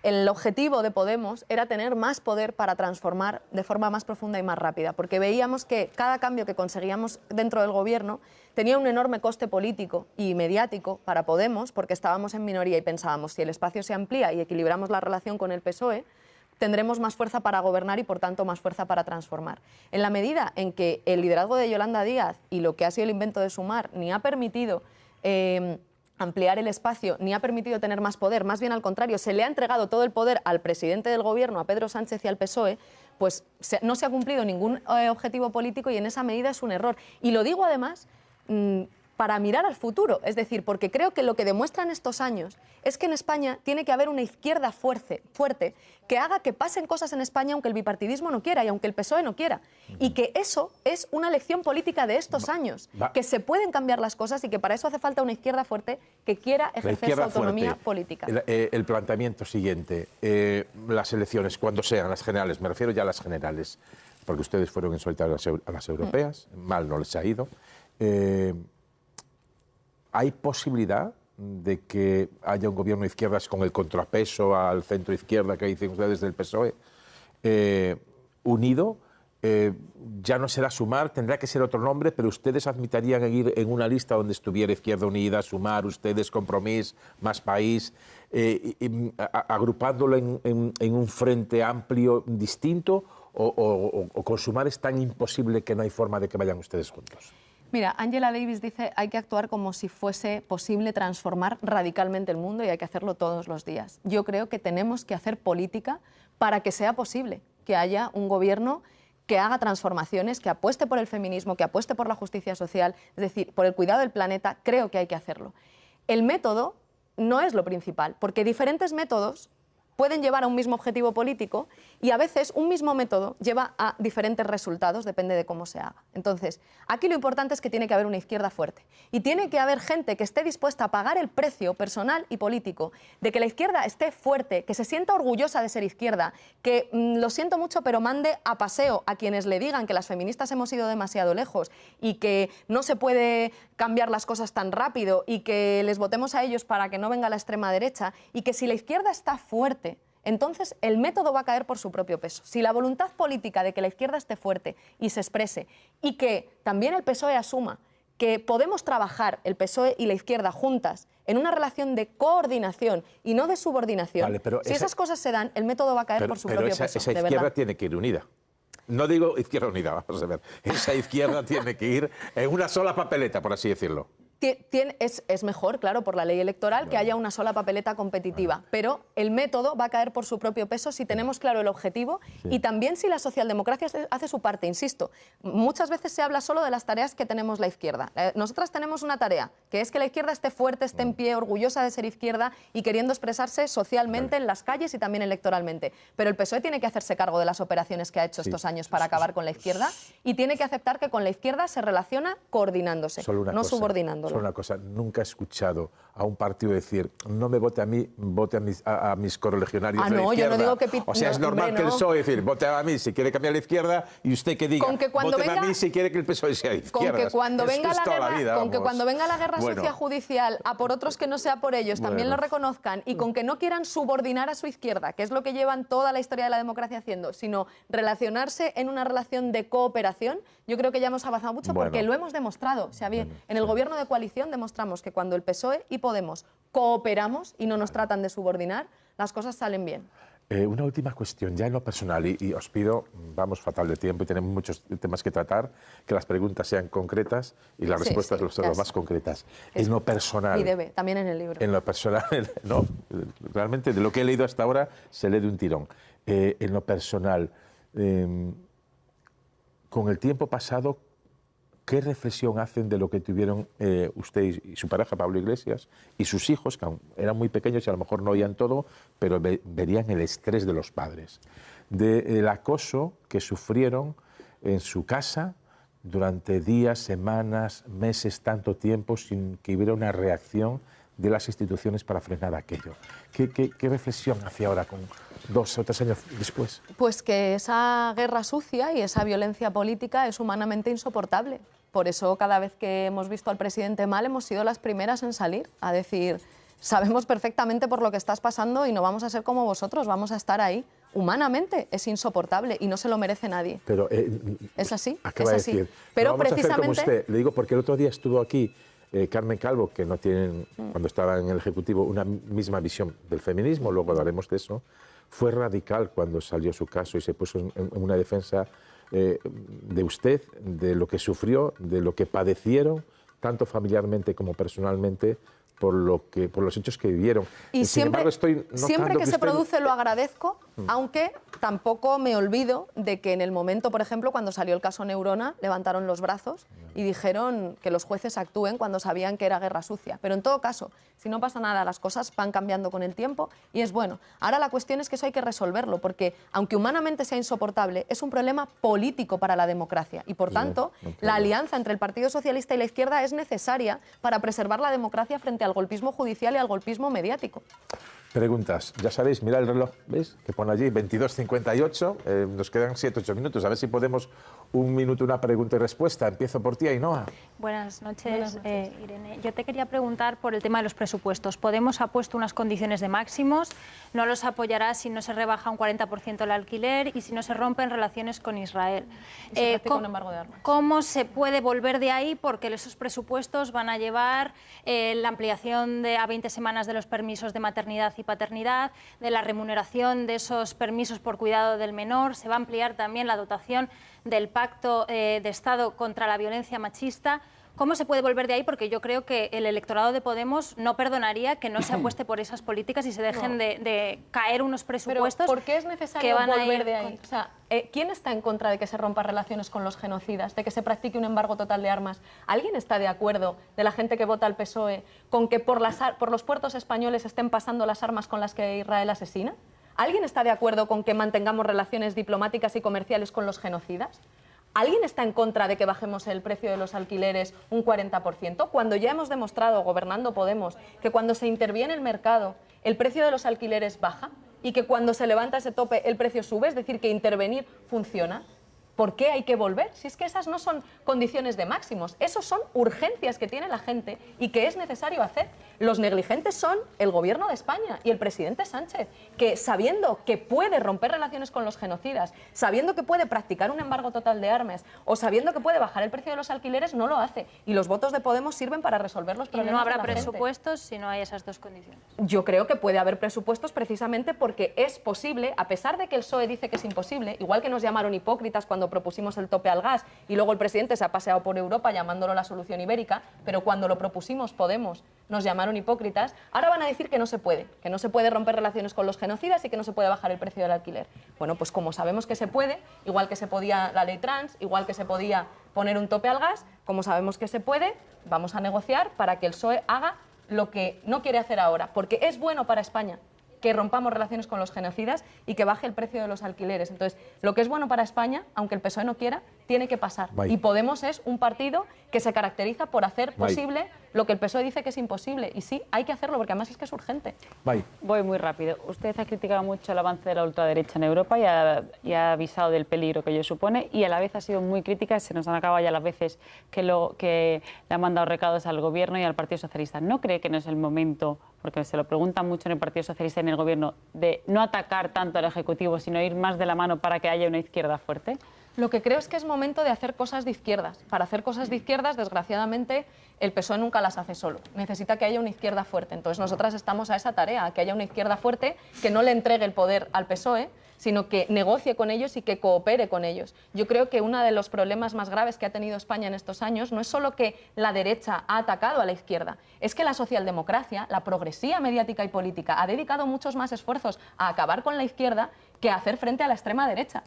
el objetivo de Podemos era tener más poder para transformar de forma más profunda y más rápida, porque veíamos que cada cambio que conseguíamos dentro del gobierno tenía un enorme coste político y mediático para Podemos, porque estábamos en minoría y pensábamos, si el espacio se amplía y equilibramos la relación con el PSOE, tendremos más fuerza para gobernar y, por tanto, más fuerza para transformar. En la medida en que el liderazgo de Yolanda Díaz y lo que ha sido el invento de Sumar ni ha permitido ampliar el espacio, ni ha permitido tener más poder, más bien al contrario, se le ha entregado todo el poder al presidente del gobierno, a Pedro Sánchez y al PSOE, pues no se ha cumplido ningún objetivo político y en esa medida es un error. Y lo digo además para mirar al futuro, es decir, porque creo que lo que demuestran estos años es que en España tiene que haber una izquierda fuerte que haga que pasen cosas en España aunque el bipartidismo no quiera y aunque el PSOE no quiera. Y que eso es una lección política de estos años, que se pueden cambiar las cosas y que para eso hace falta una izquierda fuerte que quiera ejercer su autonomía política. El planteamiento siguiente, las elecciones, cuando sean las generales, me refiero ya a las generales, porque ustedes fueron en solitario a las europeas, mal no les ha ido. ¿Hay posibilidad de que haya un gobierno de izquierdas con el contrapeso al centro izquierda que dicen ustedes del PSOE unido ya no será Sumar, tendrá que ser otro nombre, pero ustedes admitirían ir en una lista donde estuviera Izquierda Unida, Sumar, ustedes, Compromís, Más País, agrupándolo en un frente amplio distinto, o con Sumar es tan imposible que no hay forma de que vayan ustedes juntos. Mira, Angela Davis dice hay que actuar como si fuese posible transformar radicalmente el mundo y hay que hacerlo todos los días. Yo creo que tenemos que hacer política para que sea posible que haya un gobierno que haga transformaciones, que apueste por el feminismo, que apueste por la justicia social, es decir, por el cuidado del planeta. Creo que hay que hacerlo. El método no es lo principal, porque diferentes métodos pueden llevar a un mismo objetivo político y a veces un mismo método lleva a diferentes resultados, depende de cómo se haga. Entonces, aquí lo importante es que tiene que haber una izquierda fuerte y tiene que haber gente que esté dispuesta a pagar el precio personal y político de que la izquierda esté fuerte, que se sienta orgullosa de ser izquierda, que, lo siento mucho, pero mande a paseo a quienes le digan que las feministas hemos ido demasiado lejos y que no se puede cambiar las cosas tan rápido y que les votemos a ellos para que no venga la extrema derecha, y que si la izquierda está fuerte, entonces el método va a caer por su propio peso. Si la voluntad política de que la izquierda esté fuerte y se exprese, y que también el PSOE asuma que podemos trabajar el PSOE y la izquierda juntas en una relación de coordinación y no de subordinación, vale, pero si esas cosas se dan, el método va a caer por su propio peso. Esa izquierda tiene que ir unida. No digo Izquierda Unida, vamos a ver. Esa izquierda tiene que ir en una sola papeleta, por así decirlo. Es mejor, claro, por la ley electoral, que haya una sola papeleta competitiva, pero el método va a caer por su propio peso si tenemos claro el objetivo y también si la socialdemocracia hace su parte. Insisto, muchas veces se habla solo de las tareas que tenemos la izquierda. Nosotras tenemos una tarea, que es que la izquierda esté fuerte, esté en pie, orgullosa de ser izquierda y queriendo expresarse socialmente en las calles y también electoralmente. Pero el PSOE tiene que hacerse cargo de las operaciones que ha hecho estos años para acabar con la izquierda y tiene que aceptar que con la izquierda se relaciona coordinándose, no subordinándolo. Solo una cosa, nunca he escuchado a un partido decir no me vote a mí, vote a mis correligionarios de la izquierda. Yo no digo que... O sea, es normal que el PSOE decir vote a mí si quiere cambiar la izquierda y usted que diga vote a mí si quiere que el PSOE sea de izquierda. Con que cuando venga la guerra sucia judicial a por otros que no sea por ellos, también lo reconozcan, y con que no quieran subordinar a su izquierda, que es lo que llevan toda la historia de la democracia haciendo, sino relacionarse en una relación de cooperación, yo creo que ya hemos avanzado mucho porque lo hemos demostrado. O sea, bien, en el gobierno de coalición demostramos que cuando el PSOE y Podemos cooperamos y no nos tratan de subordinar, las cosas salen bien. Una última cuestión, ya en lo personal, y os pido, vamos fatal de tiempo y tenemos muchos temas que tratar, que las preguntas sean concretas y las respuestas sean lo más concretas. En lo personal... Y debe, también en el libro. En lo personal, no, realmente de lo que he leído hasta ahora se lee de un tirón. En lo personal, con el tiempo pasado, ¿qué reflexión hacen de lo que tuvieron usted y su pareja, Pablo Iglesias, y sus hijos, que aún eran muy pequeños y a lo mejor no oían todo, pero verían el estrés de los padres, del acoso que sufrieron en su casa durante días, semanas, meses, tanto tiempo, sin que hubiera una reacción de las instituciones para frenar aquello? ¿Qué reflexión hace ahora con 2 o 3 años después? Pues que esa guerra sucia y esa violencia política es humanamente insoportable. Por eso cada vez que hemos visto al presidente mal hemos sido las primeras en salir a decir sabemos perfectamente por lo que estás pasando y no vamos a ser como vosotros, vamos a estar ahí. Humanamente es insoportable y no se lo merece nadie. Pero, es así, acaba es así. De decir, pero no vamos precisamente... a hacer como usted. Le digo porque el otro día estuvo aquí Carmen Calvo, que no tienen, cuando estaba en el Ejecutivo, una misma visión del feminismo, luego hablaremos de eso. Fue radical cuando salió su caso y se puso en una defensa de usted, de lo que sufrió, de lo que padecieron, tanto familiarmente como personalmente, por los hechos que vivieron. Y siempre, estoy siempre que se produce lo agradezco, aunque tampoco me olvido de que en el momento, por ejemplo, cuando salió el caso Neurona, levantaron los brazos y dijeron que los jueces actúen cuando sabían que era guerra sucia. Pero en todo caso, si no pasa nada, las cosas van cambiando con el tiempo y es bueno. Ahora la cuestión es que eso hay que resolverlo, porque aunque humanamente sea insoportable, es un problema político para la democracia y, por tanto, la alianza entre el Partido Socialista y la izquierda es necesaria para preservar la democracia frente al golpismo judicial y al golpismo mediático. Preguntas. Ya sabéis, mirad el reloj, ¿veis? Que pone allí 22:58. Nos quedan 7 o 8 minutos. A ver si podemos un minuto, una pregunta y respuesta. Empiezo por ti, Ainhoa. Buenas noches, Irene. Yo te quería preguntar por el tema de los presupuestos. Podemos ha puesto unas condiciones de máximos, no los apoyará si no se rebaja un 40% el alquiler y si no se rompen relaciones con Israel. Un embargo de armas. ¿Cómo se puede volver de ahí? Porque esos presupuestos van a llevar la ampliación a 20 semanas de los permisos de maternidad y paternidad, de la remuneración de esos permisos por cuidado del menor, se va a ampliar también la dotación del Pacto de Estado contra la violencia machista. ¿Cómo se puede volver de ahí? Porque yo creo que el electorado de Podemos no perdonaría que no se apueste por esas políticas y se dejen de caer unos presupuestos. ¿Pero por qué es necesario volver de ahí? O sea, ¿quién está en contra de que se rompan relaciones con los genocidas, de que se practique un embargo total de armas? ¿Alguien está de acuerdo, de la gente que vota al PSOE, con que por los puertos españoles estén pasando las armas con las que Israel asesina? ¿Alguien está de acuerdo con que mantengamos relaciones diplomáticas y comerciales con los genocidas? ¿Alguien está en contra de que bajemos el precio de los alquileres un 40%? Cuando ya hemos demostrado, gobernando Podemos, que cuando se interviene el mercado, el precio de los alquileres baja y que cuando se levanta ese tope el precio sube, es decir, que intervenir funciona. ¿Por qué hay que volver? Si es que esas no son condiciones de máximos, esos son urgencias que tiene la gente y que es necesario hacer. Los negligentes son el Gobierno de España y el presidente Sánchez, que sabiendo que puede romper relaciones con los genocidas, sabiendo que puede practicar un embargo total de armas o sabiendo que puede bajar el precio de los alquileres, no lo hace. Y los votos de Podemos sirven para resolver los problemas. ¿Y no habrá de la presupuestos si no hay esas dos condiciones? Yo creo que puede haber presupuestos precisamente porque es posible, a pesar de que el PSOE dice que es imposible, igual que nos llamaron hipócritas cuando propusimos el tope al gas y luego el presidente se ha paseado por Europa llamándolo la solución ibérica, pero cuando lo propusimos Podemos nos llamaron hipócritas, ahora van a decir que no se puede romper relaciones con los genocidas y que no se puede bajar el precio del alquiler. Bueno, pues como sabemos que se puede, igual que se podía la ley trans, igual que se podía poner un tope al gas, como sabemos que se puede, vamos a negociar para que el PSOE haga lo que no quiere hacer ahora, porque es bueno para España que rompamos relaciones con los genocidas y que baje el precio de los alquileres. Entonces, lo que es bueno para España, aunque el PSOE no quiera, tiene que pasar. Y Podemos es un partido que se caracteriza por hacer posible lo que el PSOE dice que es imposible. Y sí, hay que hacerlo, porque además es que es urgente. Voy muy rápido. Usted ha criticado mucho el avance de la ultraderecha en Europa y ha avisado del peligro que ello supone, y a la vez ha sido muy crítica, se nos han acabado ya las veces que le han mandado recados al Gobierno y al Partido Socialista. ¿No cree que no es el momento, porque se lo preguntan mucho en el Partido Socialista y en el Gobierno, de no atacar tanto al Ejecutivo, sino ir más de la mano para que haya una izquierda fuerte? Lo que creo es que es momento de hacer cosas de izquierdas. Para hacer cosas de izquierdas, desgraciadamente, el PSOE nunca las hace solo. Necesita que haya una izquierda fuerte. Entonces, nosotras estamos a esa tarea, que haya una izquierda fuerte que no le entregue el poder al PSOE, sino que negocie con ellos y que coopere con ellos. Yo creo que uno de los problemas más graves que ha tenido España en estos años no es solo que la derecha ha atacado a la izquierda, es que la socialdemocracia, la progresía mediática y política, ha dedicado muchos más esfuerzos a acabar con la izquierda que a hacer frente a la extrema derecha.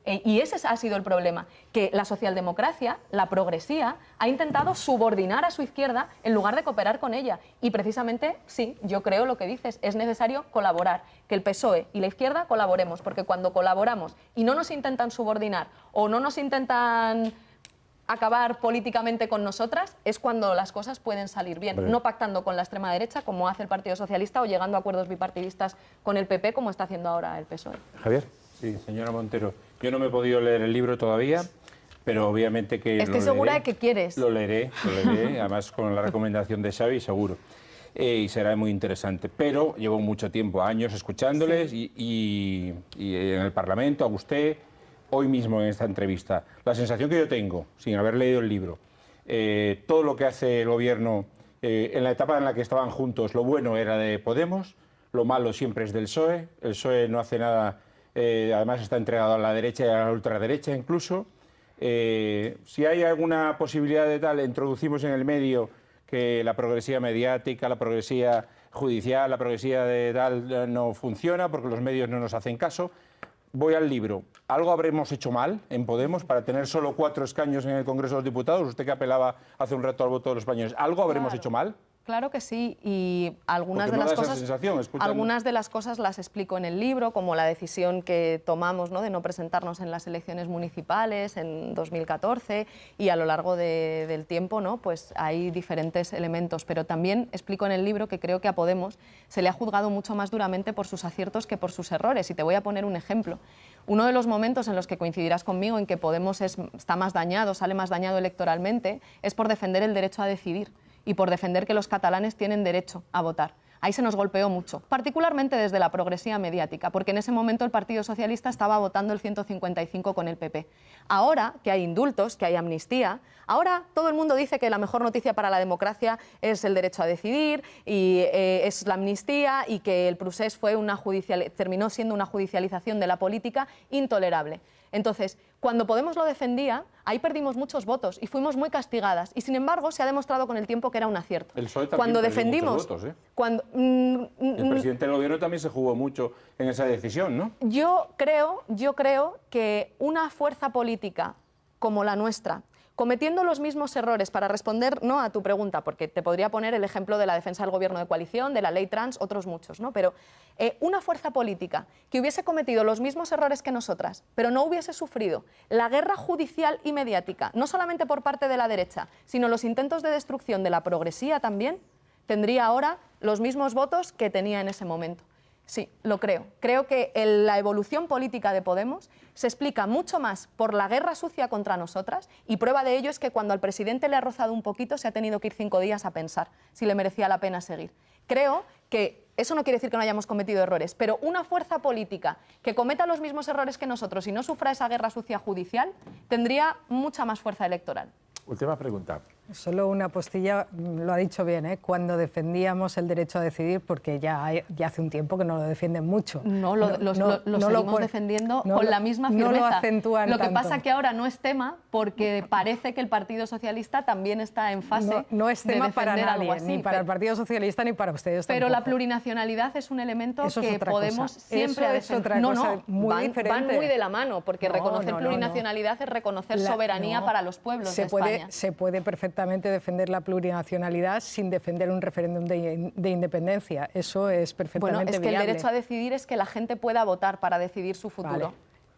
Y ese ha sido el problema, que la socialdemocracia, la progresía, ha intentado subordinar a su izquierda en lugar de cooperar con ella. Y precisamente, sí, yo creo lo que dices, es necesario colaborar, que el PSOE y la izquierda colaboremos, porque cuando colaboramos y no nos intentan subordinar o no nos intentan acabar políticamente con nosotras, es cuando las cosas pueden salir bien, no pactando con la extrema derecha, como hace el Partido Socialista, o llegando a acuerdos bipartidistas con el PP, como está haciendo ahora el PSOE. Javier. Sí, señora Montero, yo no me he podido leer el libro todavía, pero obviamente que Estoy segura de que quieres. Lo leeré, además con la recomendación de Xavi, seguro. Y será muy interesante. Pero llevo mucho tiempo, años escuchándoles y en el Parlamento, a usted, hoy mismo en esta entrevista. La sensación que yo tengo, sin haber leído el libro, todo lo que hace el Gobierno, en la etapa en la que estaban juntos, lo bueno era de Podemos, lo malo siempre es del PSOE. El PSOE no hace nada. Además está entregado a la derecha y a la ultraderecha incluso. Si hay alguna posibilidad de tal, introducimos en el medio que la progresía mediática, la progresía judicial, la progresía de tal no funciona porque los medios no nos hacen caso. Voy al libro. ¿Algo habremos hecho mal en Podemos para tener solo 4 escaños en el Congreso de los Diputados? Usted que apelaba hace un rato al voto de los españoles. ¿Algo habremos hecho mal? Claro que sí, y algunas Porque de no las da esa cosas, sensación, escuchando. algunas de las cosas las explico en el libro, como la decisión que tomamos, ¿no?, de no presentarnos en las elecciones municipales en 2014, y a lo largo del tiempo, ¿no?, pues hay diferentes elementos, pero también explico en el libro que creo que a Podemos se le ha juzgado mucho más duramente por sus aciertos que por sus errores, y te voy a poner un ejemplo. Uno de los momentos en los que coincidirás conmigo en que Podemos está más dañado, sale más dañado electoralmente, es por defender el derecho a decidir y por defender que los catalanes tienen derecho a votar. Ahí se nos golpeó mucho, particularmente desde la progresía mediática, porque en ese momento el Partido Socialista estaba votando el 155 con el PP. Ahora que hay indultos, que hay amnistía, ahora todo el mundo dice que la mejor noticia para la democracia es el derecho a decidir y es la amnistía, y que el procés fue terminó siendo una judicialización de la política intolerable. Entonces, cuando Podemos lo defendía, ahí perdimos muchos votos y fuimos muy castigadas. Y sin embargo, se ha demostrado con el tiempo que era un acierto. El PSOE también cuando perdió defendimos, muchos votos, ¿eh? El presidente del gobierno también se jugó mucho en esa decisión, ¿no? Yo creo que una fuerza política como la nuestra, cometiendo los mismos errores, para responder, ¿no?, a tu pregunta, porque te podría poner el ejemplo de la defensa del gobierno de coalición, de la ley trans, otros muchos, ¿no? Pero una fuerza política que hubiese cometido los mismos errores que nosotras, pero no hubiese sufrido la guerra judicial y mediática, no solamente por parte de la derecha, sino los intentos de destrucción de la progresía también, tendría ahora los mismos votos que tenía en ese momento. Sí, lo creo. Creo que la evolución política de Podemos se explica mucho más por la guerra sucia contra nosotras, y prueba de ello es que cuando al presidente le ha rozado un poquito se ha tenido que ir 5 días a pensar si le merecía la pena seguir. Creo que eso no quiere decir que no hayamos cometido errores, pero una fuerza política que cometa los mismos errores que nosotros y no sufra esa guerra sucia judicial tendría mucha más fuerza electoral. Última pregunta. Solo una postilla, lo ha dicho bien, ¿eh? Cuando defendíamos el derecho a decidir, porque ya hace un tiempo que no lo defienden mucho. No, lo seguimos defendiendo con la misma firmeza. No lo acentúan Lo que tanto. pasa que ahora no es tema, porque parece que el Partido Socialista también está en fase no es tema de para defender nadie, algo así, ni para el Partido Socialista ni para ustedes pero tampoco. la plurinacionalidad es un elemento Eso es que otra Podemos cosa. siempre Eso ha es defendido. otra cosa muy diferente. Van muy de la mano, porque No, reconocer no, no, plurinacionalidad es reconocer soberanía para los pueblos de España. Se puede perfectamente defender la plurinacionalidad sin defender un referéndum de independencia. Eso es perfectamente Bueno, es que viable. el derecho a decidir es que la gente pueda votar para decidir su futuro.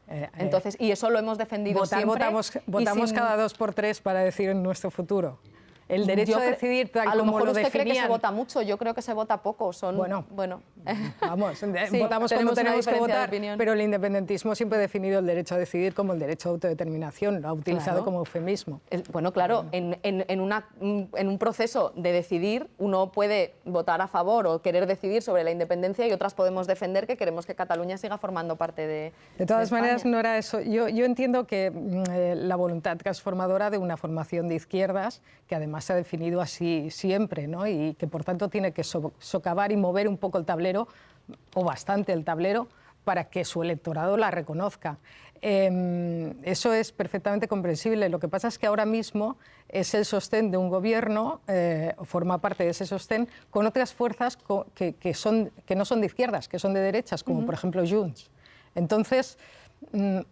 Entonces, y eso lo hemos defendido siempre. Votamos cada 2 por 3 para decidir nuestro futuro. El derecho a decidir, tal a lo como mejor lo usted cree que se definían. vota mucho, yo creo que se vota poco. Bueno, vamos, Sí, votamos cuando tenemos una tenemos que diferencia de votar, opinión. pero el independentismo siempre ha definido el derecho a decidir como el derecho a autodeterminación, lo ha utilizado Claro. como eufemismo. Bueno, claro, en un proceso de decidir uno puede votar a favor o querer decidir sobre la independencia, y otras podemos defender que queremos que Cataluña siga formando parte de todas maneras, España. no era eso. Yo entiendo que la voluntad transformadora de una formación de izquierdas, que además se ha definido así siempre, ¿no? Y que por tanto tiene que socavar y mover un poco el tablero, o bastante el tablero, para que su electorado la reconozca. Eso es perfectamente comprensible. Lo que pasa es que ahora mismo es el sostén de un gobierno, forma parte de ese sostén, con otras fuerzas que no son de izquierdas, que son de derechas, como por ejemplo Junts. Entonces,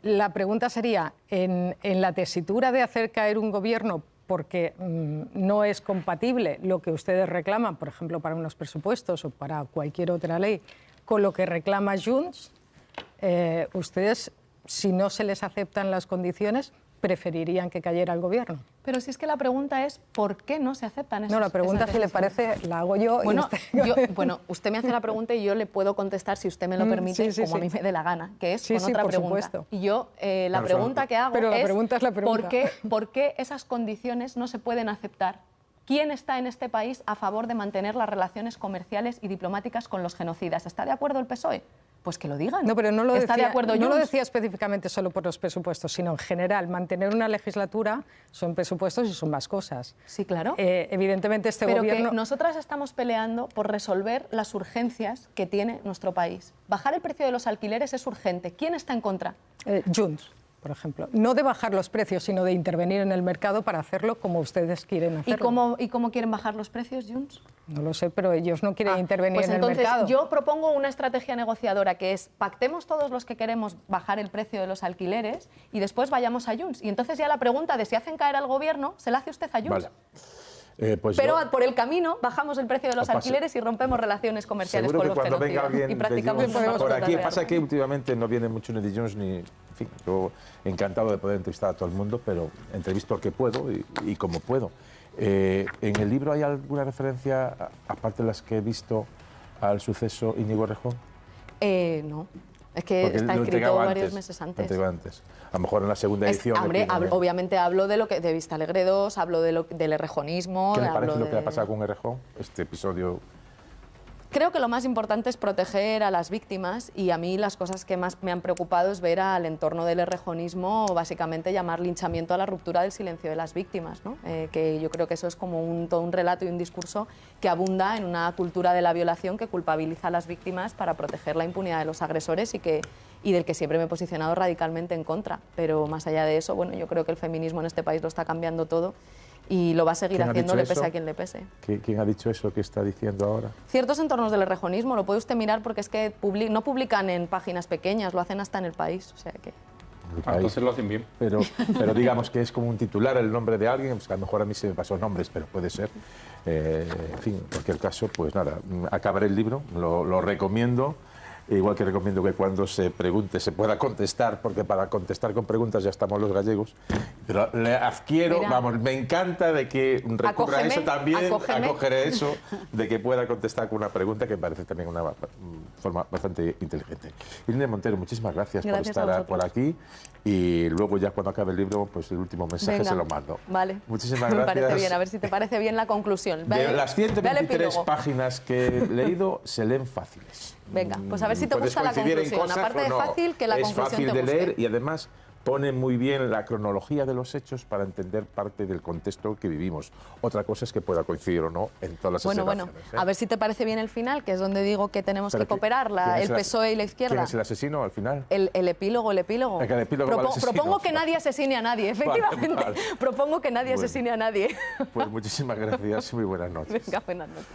la pregunta sería, en la tesitura de hacer caer un gobierno porque no es compatible lo que ustedes reclaman, por ejemplo, para unos presupuestos o para cualquier otra ley, con lo que reclama Junts, ustedes, si no se les aceptan las condiciones, preferirían que cayera el gobierno. Pero si es que la pregunta es ¿por qué no se aceptan esas? No, la pregunta, esas si le decisiones? parece, la hago yo. Bueno, usted me hace la pregunta y yo le puedo contestar, si usted me lo permite, como a mí me dé la gana, que es con otra por pregunta. supuesto. Y yo, la pregunta que hago pero la es, pregunta es la pregunta. ¿por qué esas condiciones no se pueden aceptar? ¿Quién está en este país a favor de mantener las relaciones comerciales y diplomáticas con los genocidas? ¿Está de acuerdo el PSOE? Pues que lo digan. No, pero no lo ¿Está de acuerdo no lo Junts? decía específicamente solo por los presupuestos, sino en general. Mantener una legislatura son presupuestos y son más cosas. Sí, claro. Evidentemente este Pero gobierno... que nosotras estamos peleando por resolver las urgencias que tiene nuestro país. Bajar el precio de los alquileres es urgente. ¿Quién está en contra? Junts, por ejemplo. No de bajar los precios, sino de intervenir en el mercado para hacerlo como ustedes quieren hacerlo. ¿Y cómo quieren bajar los precios, Junts? No lo sé, pero ellos no quieren intervenir pues en el entonces, mercado. yo propongo una estrategia negociadora, que es pactemos todos los que queremos bajar el precio de los alquileres y después vayamos a Junts. Y entonces ya la pregunta de si hacen caer al gobierno se la hace usted a Junts. Vale. Pues Pero yo- por el camino bajamos el precio de los Pasa- alquileres y rompemos relaciones comerciales Seguro con que los cuando que venga nos digan. alguien Y practicamos de Jones unas por aquí, cosas pasa reales. que últimamente no viene mucho ni de Jones ni... En fin, yo encantado de poder entrevistar a todo el mundo, pero entrevisto al que puedo y como puedo. ¿En el libro hay alguna referencia, aparte de las que he visto, al suceso Íñigo Errejón? No, es que Porque está lo escrito entregaba varios antes, meses lo antes. entregaba antes. A lo mejor en la segunda edición... Hombre, lo tiene. obviamente hablo de Vista Alegre 2, hablo del errejonismo. ¿Qué le hablo parece lo que le ha de- pasado con Errejón? Este episodio... Creo que lo más importante es proteger a las víctimas y a mí las cosas que más me han preocupado es ver al entorno del errejonismo básicamente llamar linchamiento a la ruptura del silencio de las víctimas, ¿no? Que yo creo que eso es como todo un relato y un discurso que abunda en una cultura de la violación que culpabiliza a las víctimas para proteger la impunidad de los agresores y del que siempre me he posicionado radicalmente en contra. Pero más allá de eso, bueno, yo creo que el feminismo en este país lo está cambiando todo y lo va a seguir ¿Quién ha haciendo, dicho le pese eso? a quien le pese. ¿Quién ha dicho eso que está diciendo ahora? Ciertos entornos del errejonismo, lo puede usted mirar porque es que no publican en páginas pequeñas, lo hacen hasta en el país. O sea que... Entonces lo hacen bien. Pero digamos que es como un titular el nombre de alguien, pues que a lo mejor a mí se me pasó nombres, pero puede ser. En fin, en cualquier caso, pues nada, acabaré el libro, lo recomiendo. Igual que recomiendo que cuando se pregunte se pueda contestar, porque para contestar con preguntas ya estamos los gallegos. Pero le adquiero, Mira. vamos, me encanta de que recurra a Acógeme, eso también, acógeme. acogeré eso, de que pueda contestar con una pregunta que me parece también una forma bastante inteligente. Irene Montero, muchísimas gracias, Gracias por a estar vosotros. por aquí y luego ya cuando acabe el libro, pues el último mensaje Venga, se lo mando. Vale. Muchísimas Me gracias. parece bien, a ver si te parece bien la conclusión. De Ve- las ve al 123 epílogo. páginas que he leído, se leen fáciles. Venga, pues a ver si te Puedes gusta la coincidir en conclusión. cosas Aparte o de no. fácil, que la es conclusión fácil te de guste. leer y además pone muy bien la cronología de los hechos para entender parte del contexto que vivimos. Otra cosa es que pueda coincidir o no en todas las Bueno, escenaciones, ¿eh? a ver si te parece bien el final, que es donde digo que tenemos Pero que cooperar, ¿quién es el PSOE y la izquierda. ¿Quién es el asesino al final? El epílogo. El epílogo va al asesino. Propongo que nadie asesine a nadie, efectivamente. vale. Propongo que nadie Bueno. asesine a nadie. Pues muchísimas gracias y muy buenas noches. Venga, buenas noches.